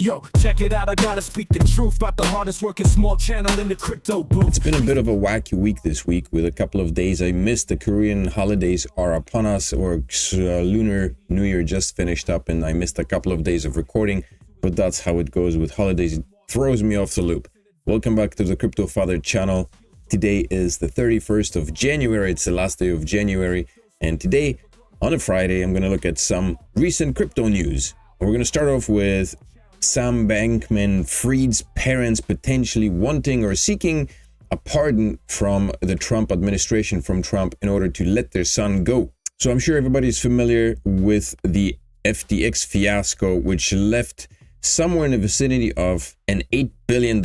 Yo, check it out, I gotta speak the truth about the hardest working small channel in the crypto booth. It's been a bit of a wacky week this week with a couple of days I missed. The Korean holidays are upon us, or Lunar New Year just finished up, and I missed a couple of days of recording, but that's how it goes with holidays. It throws me off the loop. Welcome back to the CryptoFather channel. Today is the 31st of January. It's the last day of January, and today on a Friday, I'm going to look at some recent crypto news. We're going to start off with Sam Bankman-Fried's parents potentially wanting or seeking a pardon from the Trump administration, from Trump, in order to let their son go. So I'm sure everybody's familiar with the FTX fiasco, which left somewhere in the vicinity of an $8 billion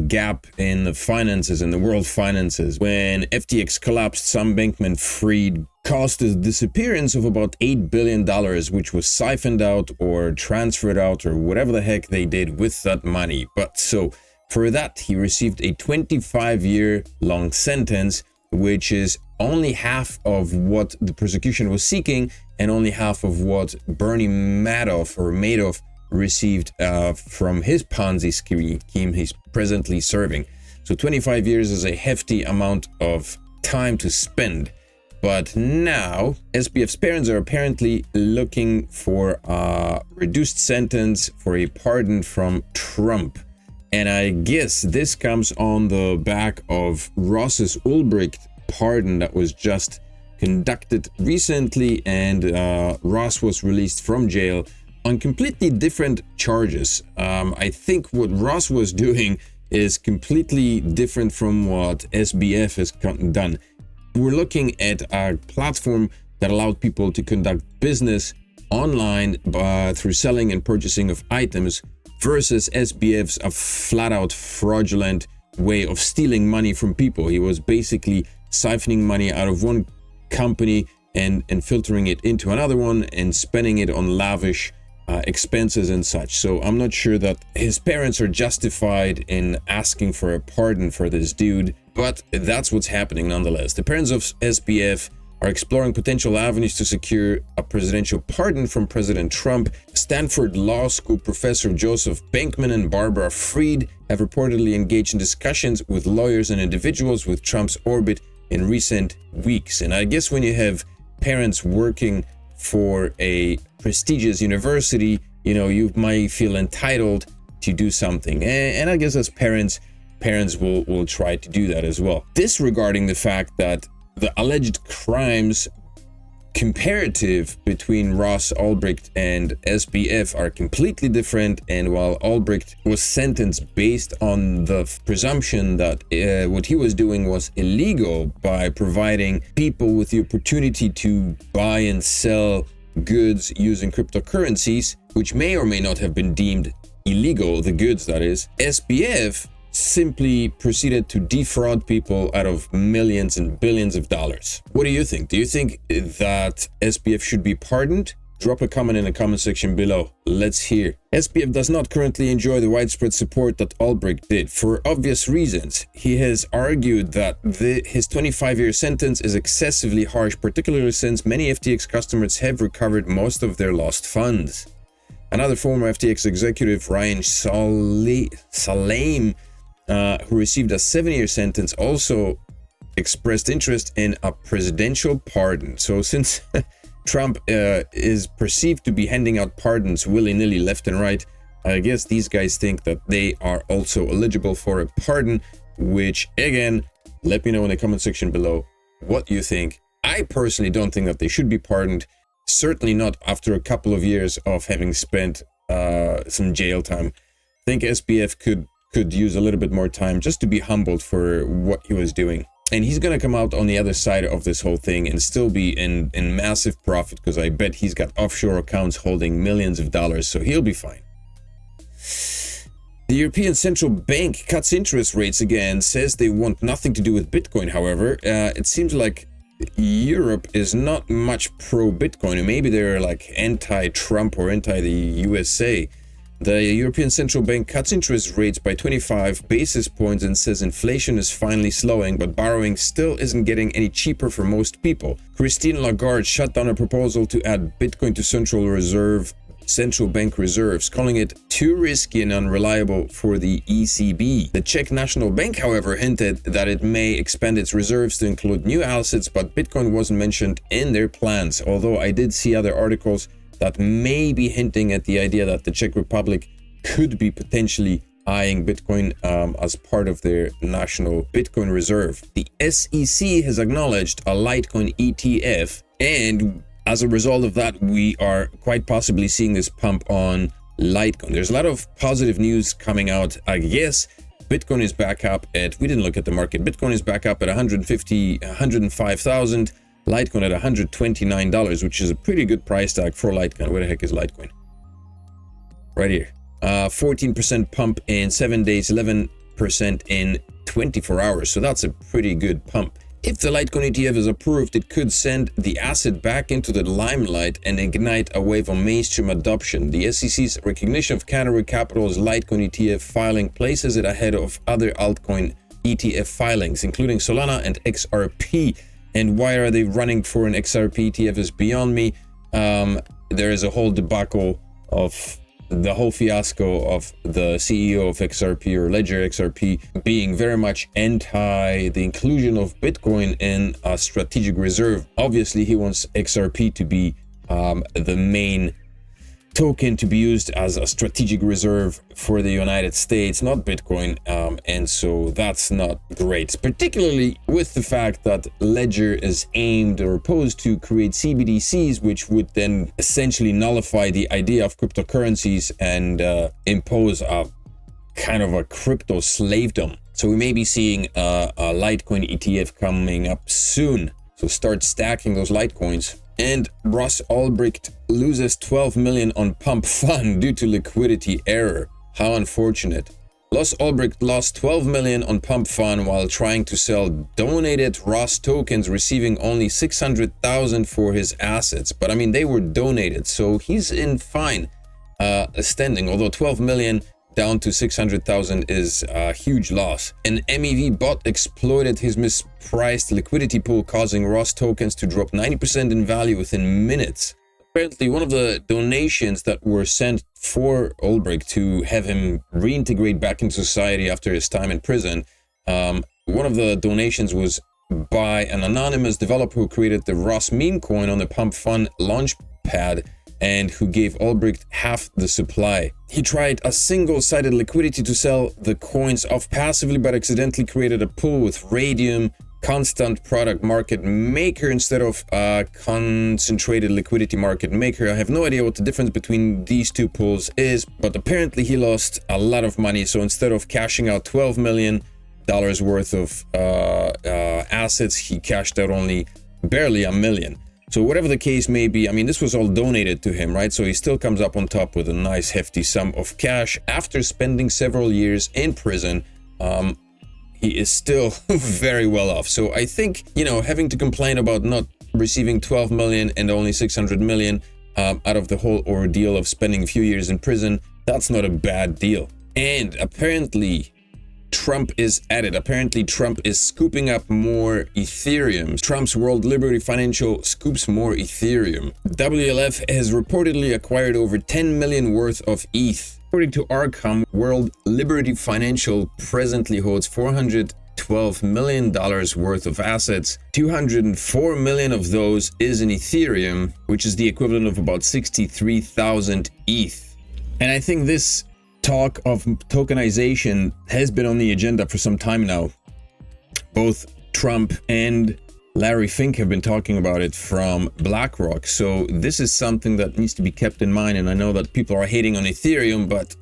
gap in the finances, in the world finances. When FTX collapsed, Sam Bankman-Fried caused the disappearance of about $8 billion, which was siphoned out or transferred out or whatever the heck they did with that money. But so for that, he received a 25-year-long sentence, which is only half of what the prosecution was seeking and only half of what Bernie Madoff received from his Ponzi scheme he's presently serving. So 25 years is a hefty amount of time to spend. But now, SBF's parents are apparently looking for a reduced sentence for a pardon from Trump. And I guess this comes on the back of Ross's Ulbricht pardon that was just conducted recently, and Ross was released from jail on completely different charges. I think what Ross was doing is completely different from what SBF has done. We're looking at a platform that allowed people to conduct business online through selling and purchasing of items, versus SBF's a flat-out fraudulent way of stealing money from people. He was basically siphoning money out of one company and filtering it into another one and spending it on lavish expenses and such. So I'm not sure that his parents are justified in asking for a pardon for this dude, but that's what's happening nonetheless. The parents of SBF are exploring potential avenues to secure a presidential pardon from President Trump. Stanford Law School professor Joseph Bankman and Barbara Fried have reportedly engaged in discussions with lawyers and individuals with Trump's orbit in recent weeks. And I guess when you have parents working for a prestigious university, you know, you might feel entitled to do something, and I guess as parents will try to do that as well, disregarding the fact that the alleged crimes comparative between Ross Ulbricht and SBF are completely different. And while Ulbricht was sentenced based on the presumption that what he was doing was illegal by providing people with the opportunity to buy and sell goods using cryptocurrencies, which may or may not have been deemed illegal, the goods that is, SBF simply proceeded to defraud people out of millions and billions of dollars. What do you think? Do you think that SBF should be pardoned? Drop a comment in the comment section below. Let's hear. SBF does not currently enjoy the widespread support that Ulbricht did, for obvious reasons. He has argued that his 25-year sentence is excessively harsh, particularly since many FTX customers have recovered most of their lost funds. Another former FTX executive, Ryan Salame, who received a 7-year sentence, also expressed interest in a presidential pardon. So since Trump is perceived to be handing out pardons willy-nilly left and right, I guess these guys think that they are also eligible for a pardon, which, again, let me know in the comment section below what you think. I personally don't think that they should be pardoned, certainly not after a couple of years of having spent some jail time. I think SBF could use a little bit more time just to be humbled for what he was doing. And he's going to come out on the other side of this whole thing and still be in massive profit, because I bet he's got offshore accounts holding millions of dollars, so he'll be fine. The European Central Bank cuts interest rates again, says they want nothing to do with Bitcoin. However, it seems like Europe is not much pro-Bitcoin, and maybe they're like anti-Trump or anti-the USA. The European Central Bank cuts interest rates by 25 basis points and says inflation is finally slowing, but borrowing still isn't getting any cheaper for most people. Christine Lagarde shut down a proposal to add Bitcoin to central reserve central bank reserves, calling it too risky and unreliable for the ECB. The Czech National Bank, however, hinted that it may expand its reserves to include new assets, but Bitcoin wasn't mentioned in their plans, although I did see other articles that may be hinting at the idea that the Czech Republic could be potentially eyeing Bitcoin as part of their national Bitcoin reserve. The SEC has acknowledged a Litecoin ETF, and as a result of that, we are quite possibly seeing this pump on Litecoin. There's a lot of positive news coming out. I guess Bitcoin is back up at, we didn't look at the market, Bitcoin is back up at 105,000, Litecoin at $129, which is a pretty good price tag for Litecoin. Where the heck is Litecoin? Right here. 14% pump in 7 days, 11% in 24 hours. So that's a pretty good pump. If the Litecoin ETF is approved, it could send the asset back into the limelight and ignite a wave of mainstream adoption. The SEC's recognition of Canary Capital's Litecoin ETF filing places it ahead of other altcoin ETF filings, including Solana and XRP. And why are they running for an XRP ETF is beyond me. There is a whole debacle of the whole fiasco of the CEO of XRP or Ledger XRP being very much anti the inclusion of Bitcoin in a strategic reserve. Obviously, he wants XRP to be the main token to be used as a strategic reserve for the United States, not Bitcoin. And so that's not great, particularly with the fact that Ledger is aimed or opposed to create CBDCs, which would then essentially nullify the idea of cryptocurrencies and impose a kind of a crypto slavedom. So we may be seeing a Litecoin ETF coming up soon. So start stacking those Litecoins. And Ross Ulbricht loses 12 million on pump fund due to liquidity error. How unfortunate. Ross Ulbricht lost 12 million on pump fund while trying to sell donated Ross tokens, receiving only 600,000 for his assets. But I mean, they were donated, so he's in fine standing, although 12 million down to 600,000 is a huge loss. An MEV bot exploited his mispriced liquidity pool, causing Ross tokens to drop 90% in value within minutes. Apparently, one of the donations that were sent for Ulbricht to have him reintegrate back into society after his time in prison, one of the donations was by an anonymous developer who created the Ross meme coin on the Pump Fund launchpad and who gave Ulbricht half the supply. He tried a single-sided liquidity to sell the coins off passively, but accidentally created a pool with Radium constant product market maker instead of concentrated liquidity market maker. I have no idea what the difference between these two pools is, but apparently he lost a lot of money. So instead of cashing out $12 million worth of assets, he cashed out only barely $1 million. So whatever the case may be, I mean, this was all donated to him, right? So he still comes up on top with a nice hefty sum of cash after spending several years in prison. He is still very well off. So I think, you know, having to complain about not receiving 12 million and only 600 million out of the whole ordeal of spending a few years in prison, that's not a bad deal. And apparently Trump is at it. Apparently Trump is scooping up more Ethereum. Trump's World Liberty Financial scoops more Ethereum. WLF has reportedly acquired over 10 million worth of ETH. According to Arkham, World Liberty Financial presently holds $412 million worth of assets. 204 million of those is in Ethereum, which is the equivalent of about 63,000 ETH. And I think this talk of tokenization has been on the agenda for some time now. Both Trump and Larry Fink have been talking about it from BlackRock. So this is something that needs to be kept in mind. And I know that people are hating on Ethereum, but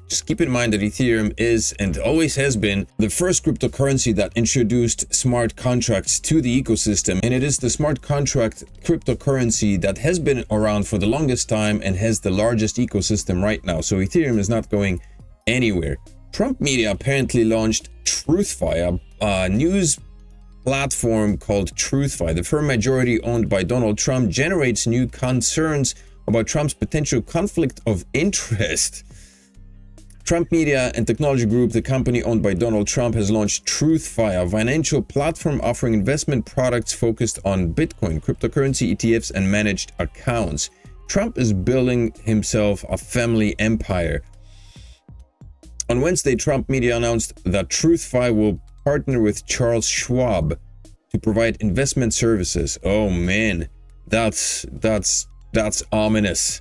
just keep in mind that Ethereum is and always has been the first cryptocurrency that introduced smart contracts to the ecosystem. And it is the smart contract cryptocurrency that has been around for the longest time and has the largest ecosystem right now. So Ethereum is not going anywhere. Trump Media apparently launched TruthFi, a news platform called TruthFi. The firm, majority owned by Donald Trump, generates new concerns about Trump's potential conflict of interest. Trump Media and Technology Group, the company owned by Donald Trump, has launched TruthFi, a financial platform offering investment products focused on Bitcoin, cryptocurrency, ETFs, and managed accounts. Trump is building himself a family empire. On Wednesday, Trump media announced that TruthFi will partner with Charles Schwab to provide investment services. Oh man, that's ominous.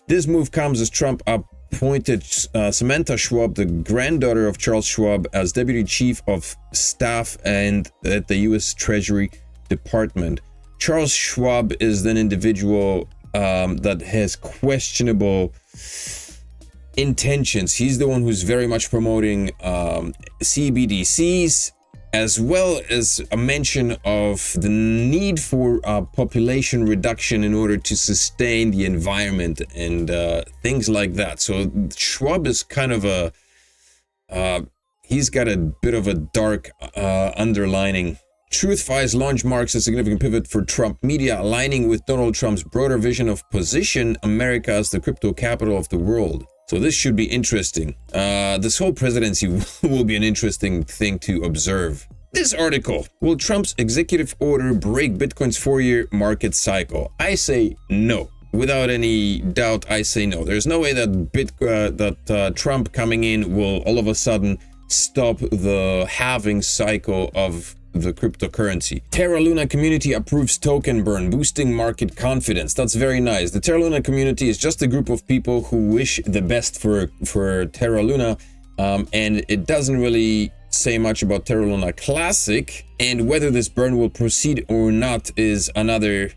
This move comes as Trump appointed Samantha Schwab, the granddaughter of Charles Schwab, as Deputy Chief of Staff and at the U.S. Treasury Department. Charles Schwab is an individual that has questionable intentions. He's the one who's very much promoting CBDCs, as well as a mention of the need for population reduction in order to sustain the environment and things like that. So Schwab is kind of he's got a bit of a dark underlining. TruthFi's launch marks a significant pivot for Trump media, aligning with Donald Trump's broader vision of position America as the crypto capital of the world. So this should be interesting. This whole presidency will be an interesting thing to observe. This article: will Trump's executive order break Bitcoin's 4-year market cycle? I say no. Without any doubt, I say no. There's no way that Trump coming in will all of a sudden stop the halving cycle of the cryptocurrency. Terra Luna community approves token burn, boosting market confidence. That's very nice. The Terra Luna community is just a group of people who wish the best for Terra Luna, and it doesn't really say much about Terra Luna Classic, and whether this burn will proceed or not is another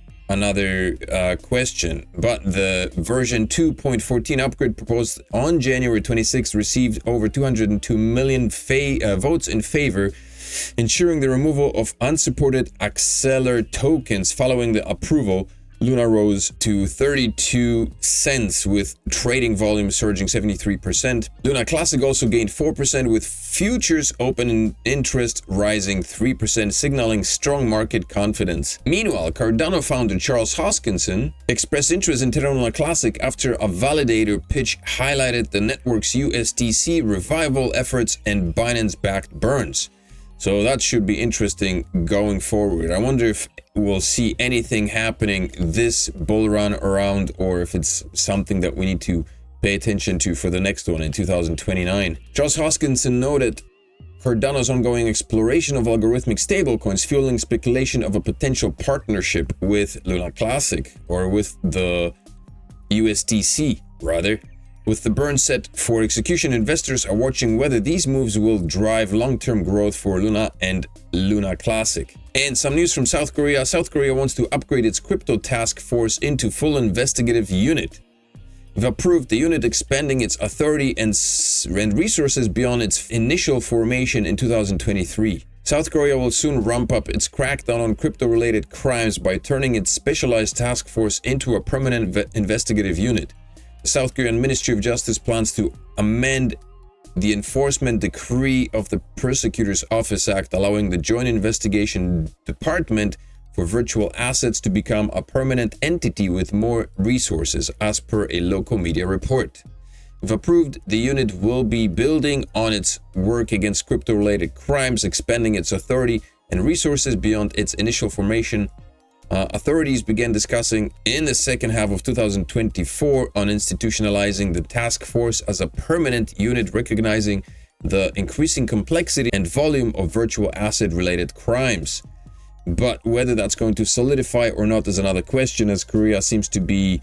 question. But the version 2.14 upgrade proposed on January 26 received over 202 million votes in favor, ensuring the removal of unsupported Acceler tokens. Following the approval, Luna rose to 32 cents, with trading volume surging 73%. Luna Classic also gained 4%, with futures open interest rising 3%, signaling strong market confidence. Meanwhile, Cardano founder Charles Hoskinson expressed interest in Terra Luna Classic after a validator pitch highlighted the network's USDC revival efforts and Binance-backed burns. So that should be interesting going forward. I wonder if we'll see anything happening this bull run around, or if it's something that we need to pay attention to for the next one in 2029. Charles Hoskinson noted Cardano's ongoing exploration of algorithmic stablecoins, fueling speculation of a potential partnership with Luna Classic, or with the USDC rather. With the burn set for execution, investors are watching whether these moves will drive long-term growth for Luna and Luna Classic. And some news from South Korea. South Korea wants to upgrade its crypto task force into full investigative unit. If approved, the unit expanding its authority and resources beyond its initial formation in 2023. South Korea will soon ramp up its crackdown on crypto-related crimes by turning its specialized task force into a permanent investigative unit. The South Korean Ministry of Justice plans to amend the enforcement decree of the Prosecutor's Office Act, allowing the Joint Investigation Department for Virtual Assets to become a permanent entity with more resources, as per a local media report. If approved, the unit will be building on its work against crypto-related crimes, expanding its authority and resources beyond its initial formation. Authorities began discussing in the second half of 2024 on institutionalizing the task force as a permanent unit, recognizing the increasing complexity and volume of virtual asset-related crimes. But whether that's going to solidify or not is another question, as Korea seems to be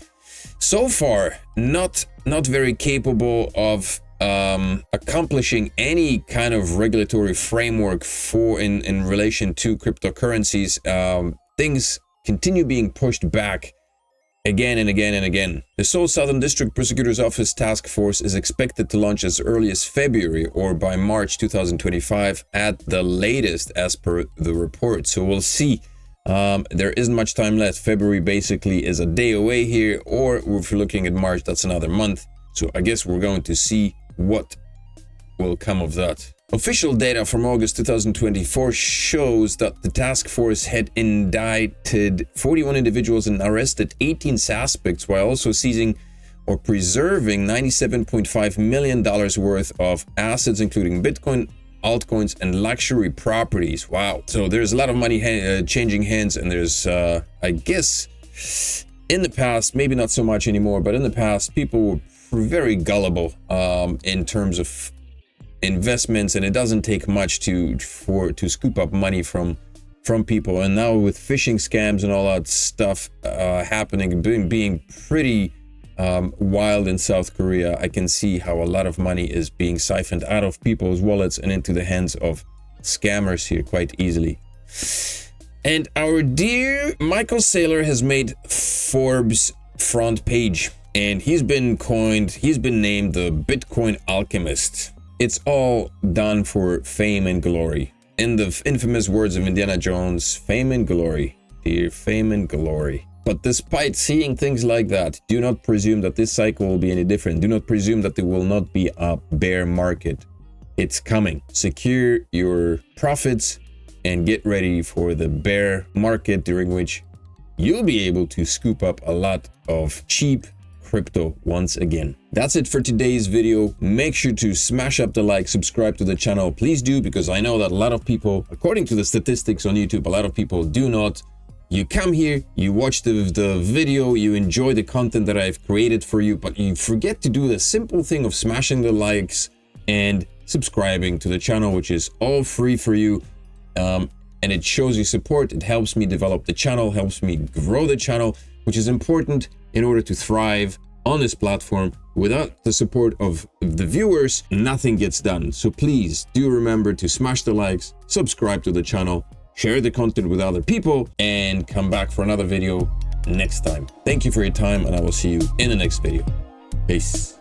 so far not very capable of accomplishing any kind of regulatory framework in relation to cryptocurrencies. Things continue being pushed back again and again and again. The Seoul Southern District Prosecutor's Office Task Force is expected to launch as early as February or by March 2025 at the latest, as per the report. So we'll see. There isn't much time left. February basically is a day away here, or if you're looking at March, that's another month. So I guess we're going to see what will come of that. Official data from August 2024 shows that the task force had indicted 41 individuals and arrested 18 suspects, while also seizing or preserving $97.5 million worth of assets, including Bitcoin, altcoins, and luxury properties. Wow. So there's a lot of money changing hands, and there's, I guess, in the past, maybe not so much anymore, but in the past, people were very gullible in terms of investments, and it doesn't take much to scoop up money from people. And now with phishing scams and all that stuff happening, being pretty wild in South Korea, I can see how a lot of money is being siphoned out of people's wallets and into the hands of scammers here quite easily. And our dear Michael Saylor has made Forbes front page, and he's been named the Bitcoin alchemist. It's all done for fame and glory. In the infamous words of Indiana Jones, fame and glory, dear fame and glory. But despite seeing things like that, do not presume that this cycle will be any different. Do not presume that there will not be a bear market. It's coming. Secure your profits and get ready for the bear market, during which you'll be able to scoop up a lot of cheap crypto once again. That's it for today's video. Make sure to smash up the like, subscribe to the channel. Please do, because I know that a lot of people, according to the statistics on YouTube, a lot of people do not. You come here, you watch the video, you enjoy the content that I've created for you, but you forget to do the simple thing of smashing the likes and subscribing to the channel, which is all free for you. And it shows you support. It helps me develop the channel, helps me grow the channel, which is important in order to thrive on this platform. Without the support of the viewers, nothing gets done. So please do remember to smash the likes, subscribe to the channel, share the content with other people, and come back for another video next time. Thank you for your time, and I will see you in the next video. Peace.